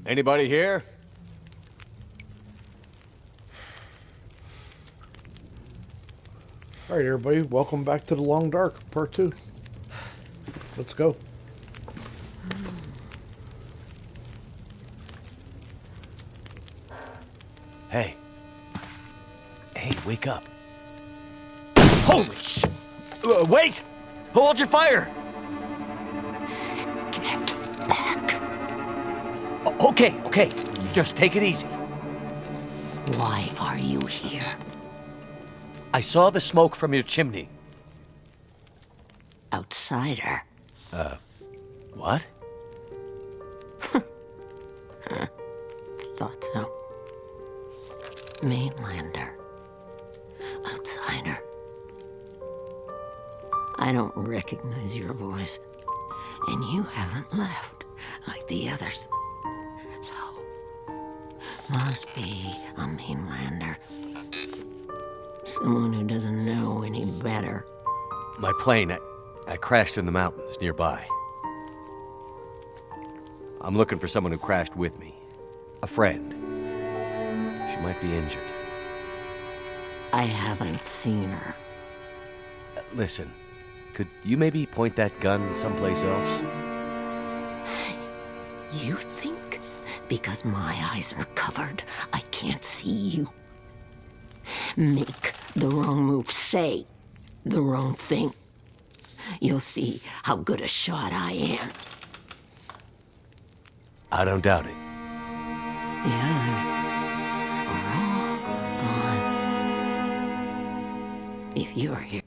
Anybody here? Alright everybody, welcome back to TheLong Dark, part 2. Let's go. Hey. Hey, wake up. Holy shit! Wait! Hold your fire! Get back. Okay. Just take it easy. Why are you here? I saw the smoke from your chimney. Outsider. What? Thought so. Mainlander. Outsider. I don't recognize your voice. And you haven't left like the others. So, must be a mainlander. Someone who doesn't know any better. My plane, I crashed in the mountains nearby. I'm looking for someone who crashed with me. A friend. She might be injured. I haven't seen her. Listen, could you maybe point that gun someplace else? You think because my eyes are covered, I can't see you? Make the wrong move, say the wrong thing. You'll see how good a shot I am. I don't doubt it. The others are all gone. If you're here.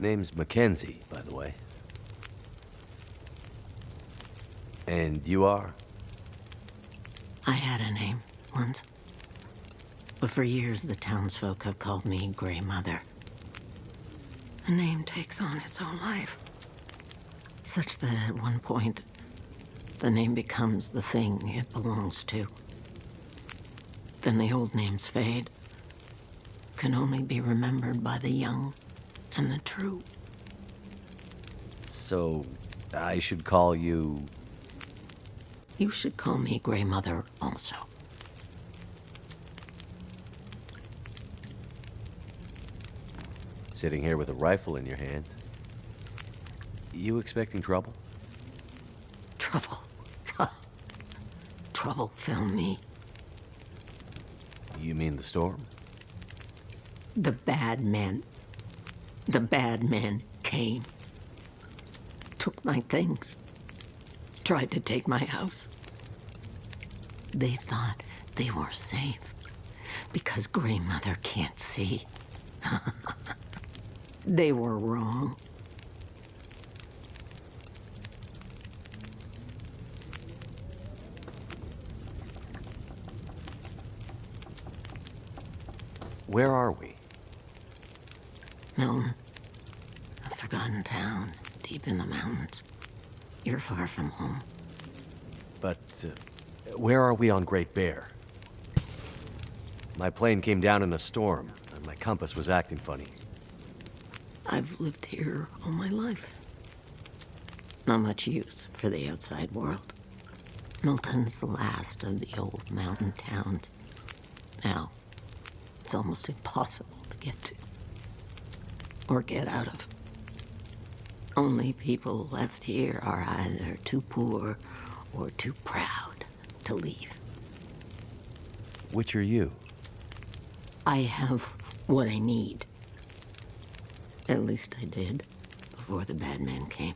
Name's Mackenzie, by the way. And you are? I had a name once. But for years, the townsfolk have called me Grey Mother. A name takes on its own life. Such that at one point, the name becomes the thing it belongs to. Then the old names fade. Can only be remembered by the young and the true. So, I should call you... You should call me Grey Mother also. Sitting here with a rifle in your hands. You expecting trouble? Trouble. Trouble found me. You mean the storm? The bad men. The bad men came. Took my things. Tried to take my house. They thought they were safe because Grey Mother can't see. They were wrong. Where are we? Milton, a forgotten town deep in the mountains. You're far from home. But, where are we on Great Bear? My plane came down in a storm, and my compass was acting funny. I've lived here all my life. Not much use for the outside world. Milton's the last of the old mountain towns. Now, it's almost impossible to get to. Or get out of. Only people left here are either too poor or too proud to leave. Which are you? I have what I need. At least I did, before the bad men came.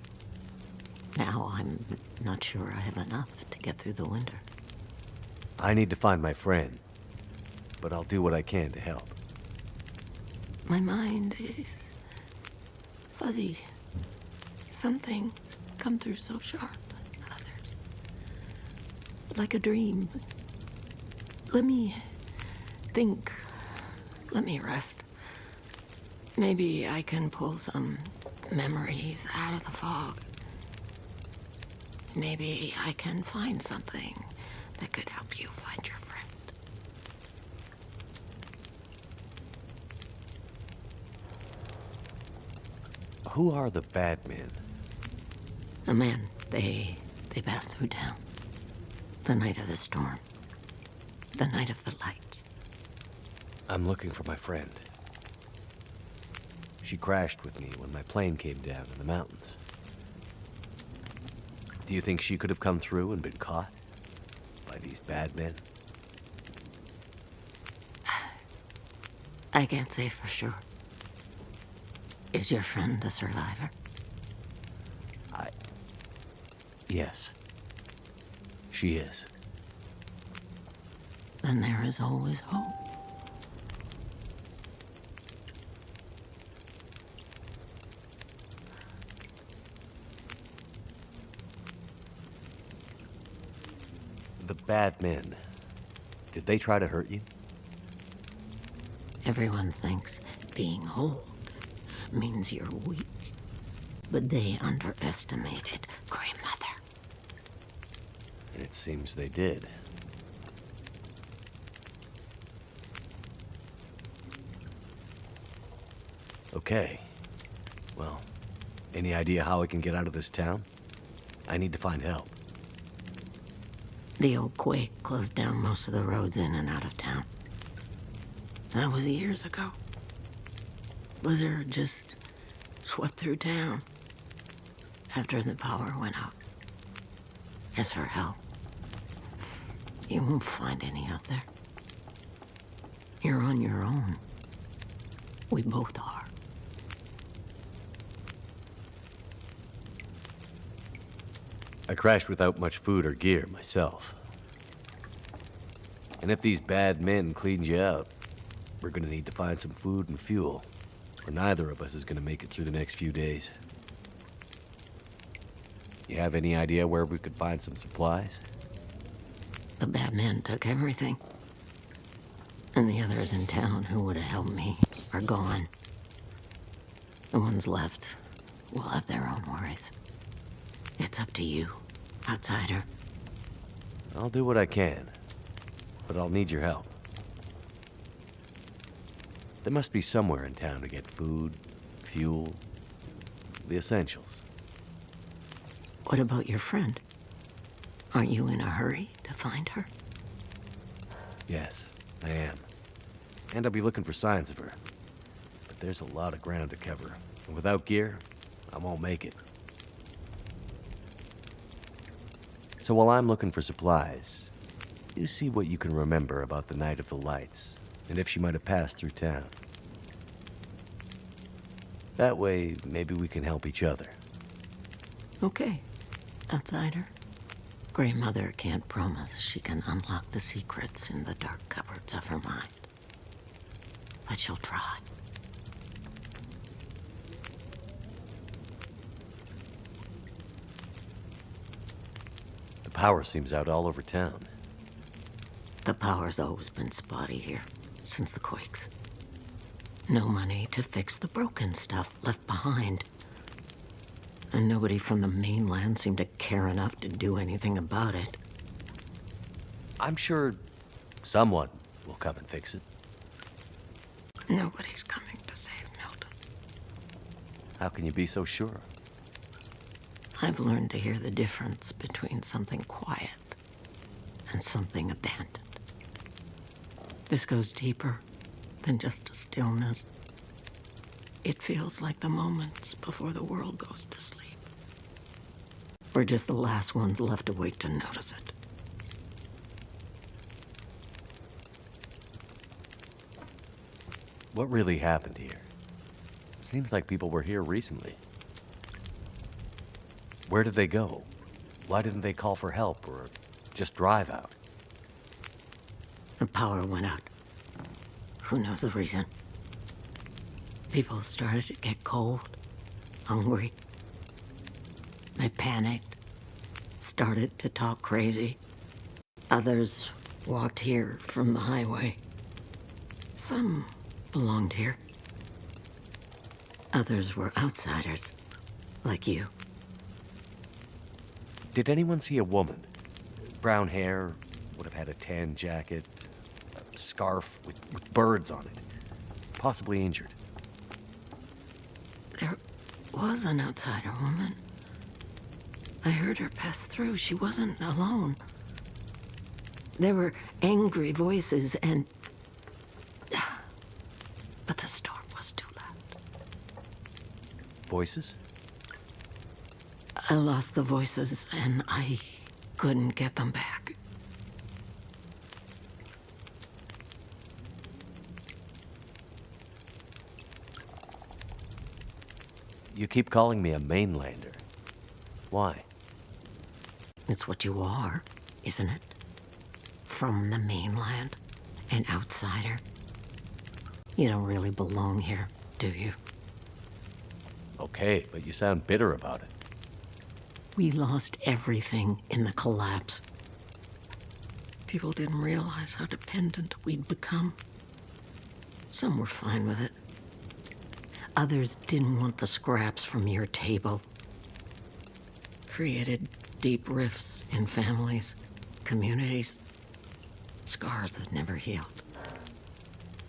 Now I'm not sure I have enough to get through the winter. I need to find my friend, but I'll do what I can to help. My mind is fuzzy. Some things come through so sharp, others like a dream. Let me think. Let me rest. Maybe I can pull some memories out of the fog. Maybe I can find something that could help you find your friend. Who are the bad men? The men, they passed through town. The night of the storm. The night of the lights. I'm looking for my friend. She crashed with me when my plane came down in the mountains. Do you think she could have come through and been caught by these bad men? I can't say for sure. Is your friend a survivor? Yes. She is. Then there is always hope. The bad men. Did they try to hurt you? Everyone thinks being old means you're weak. But they underestimated Grey Mother. And it seems they did. Okay. Well, any idea how I can get out of this town? I need to find help. The old quake closed down most of the roads in and out of town. That was years ago. Blizzard just swept through town after the power went out. As for help, you won't find any out there. You're on your own. We both are. I crashed without much food or gear myself. And if these bad men cleaned you out, we're gonna need to find some food and fuel, or neither of us is gonna make it through the next few days. You have any idea where we could find some supplies? The bad men took everything. And the others in town who would have helped me are gone. The ones left will have their own worries. It's up to you, outsider. I'll do what I can, but I'll need your help. There must be somewhere in town to get food, fuel, the essentials. What about your friend? Aren't you in a hurry to find her? Yes, I am. And I'll be looking for signs of her. But there's a lot of ground to cover, and without gear, I won't make it. So while I'm looking for supplies, you see what you can remember about the night of the lights, and if she might have passed through town. That way, maybe we can help each other. Okay, outsider. Grey Mother can't promise she can unlock the secrets in the dark cupboards of her mind. But she'll try. The power seems out all over town. The power's always been spotty here, since the quakes. No money to fix the broken stuff left behind. And nobody from the mainland seemed to care enough to do anything about it. I'm sure someone will come and fix it. Nobody's coming to save Milton. How can you be so sure? I've learned to hear the difference between something quiet and something abandoned. This goes deeper than just a stillness. It feels like the moments before the world goes to sleep. We're just the last ones left awake to notice it. What really happened here? Seems like people were here recently. Where did they go? Why didn't they call for help or just drive out? The power went out. Who knows the reason? People started to get cold, hungry. They panicked, started to talk crazy. Others walked here from the highway. Some belonged here. Others were outsiders, like you. Did anyone see a woman? Brown hair, would have had a tan jacket, a scarf with birds on it. Possibly injured. There was an outsider woman. I heard her pass through. She wasn't alone. There were angry voices and... But the storm was too loud. Voices? I lost the voices and I couldn't get them back. You keep calling me a mainlander. Why? It's what you are, isn't it? From the mainland, an outsider. You don't really belong here, do you? Okay, but you sound bitter about it. We lost everything in the collapse. People didn't realize how dependent we'd become. Some were fine with it. Others didn't want the scraps from your table. Created deep rifts in families, communities, scars that never healed.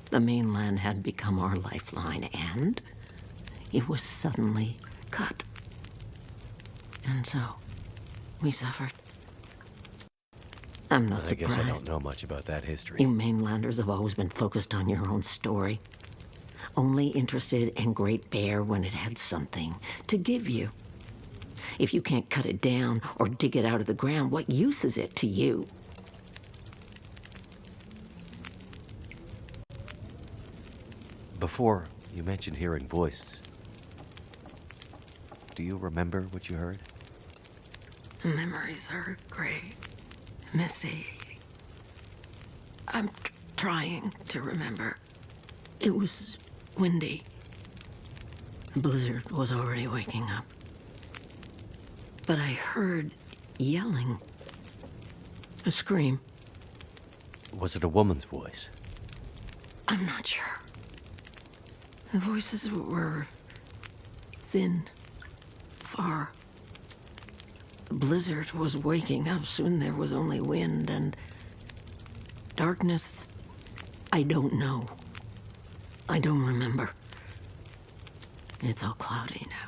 The mainland had become our lifeline, and it was suddenly cut. And so, we suffered. I'm not I surprised. guess I don't know much about that history. You mainlanders have always been focused on your own story. Only interested in Great Bear when it had something to give you. If you can't cut it down or dig it out of the ground, what use is it to you? Before, you mentioned hearing voices. Do you remember what you heard? Memories are gray, misty. I'm trying to remember. It was windy. The blizzard was already waking up. But I heard yelling. A scream. Was it a woman's voice? I'm not sure. The voices were thin, far. The blizzard was waking up. Soon there was only wind and darkness. I don't know. I don't remember. It's all cloudy now.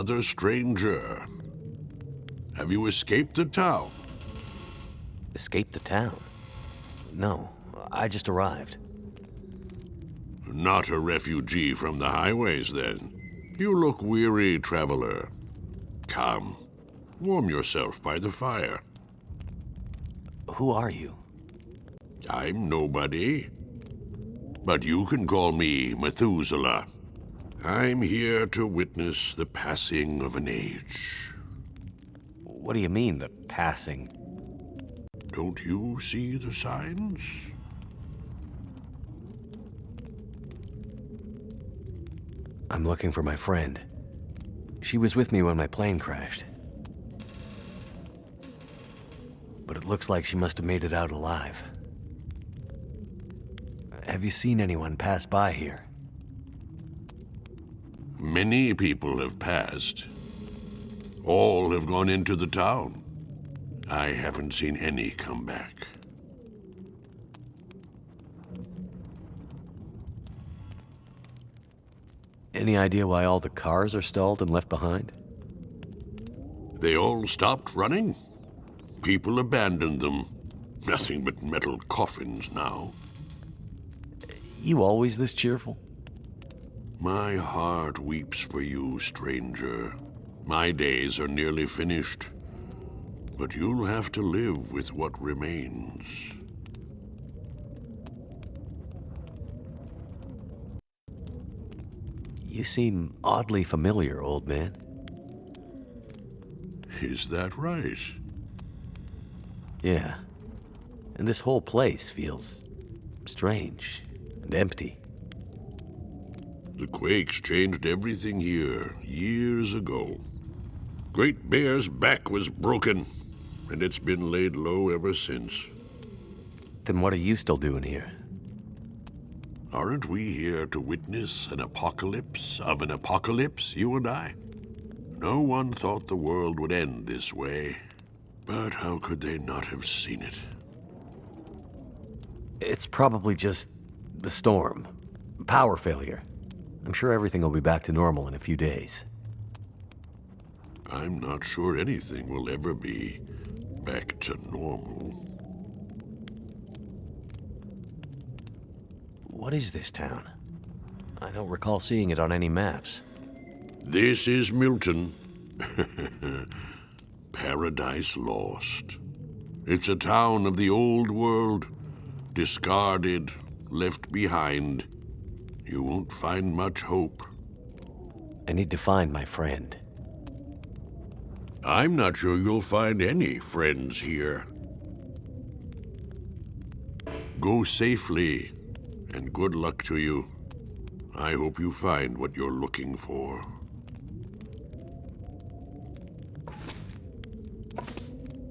another stranger. Have you escaped the town? Escape the town? No, I just arrived. Not a refugee from the highways, then. You look weary, traveler. Come, warm yourself by the fire. Who are you? I'm nobody. But you can call me Methuselah. I'm here to witness the passing of an age. What do you mean, the passing? Don't you see the signs? I'm looking for my friend. She was with me when my plane crashed. But it looks like she must have made it out alive. Have you seen anyone pass by here? Many people have passed. All have gone into the town. I haven't seen any come back. Any idea why all the cars are stalled and left behind? They all stopped running. People abandoned them. Nothing but metal coffins now. You always this cheerful? My heart weeps for you, stranger. My days are nearly finished. But you'll have to live with what remains. You seem oddly familiar, old man. Is that right? Yeah. And this whole place feels strange and empty. The quakes changed everything here years ago. Great Bear's back was broken, and it's been laid low ever since. Then what are you still doing here? Aren't we here to witness an apocalypse of an apocalypse, you and I? No one thought the world would end this way, but how could they not have seen it? It's probably just the storm. Power failure. I'm sure everything will be back to normal in a few days. I'm not sure anything will ever be back to normal. What is this town? I don't recall seeing it on any maps. This is Milton. Paradise Lost. It's a town of the old world, discarded, left behind. You won't find much hope. I need to find my friend. I'm not sure you'll find any friends here. Go safely, and good luck to you. I hope you find what you're looking for.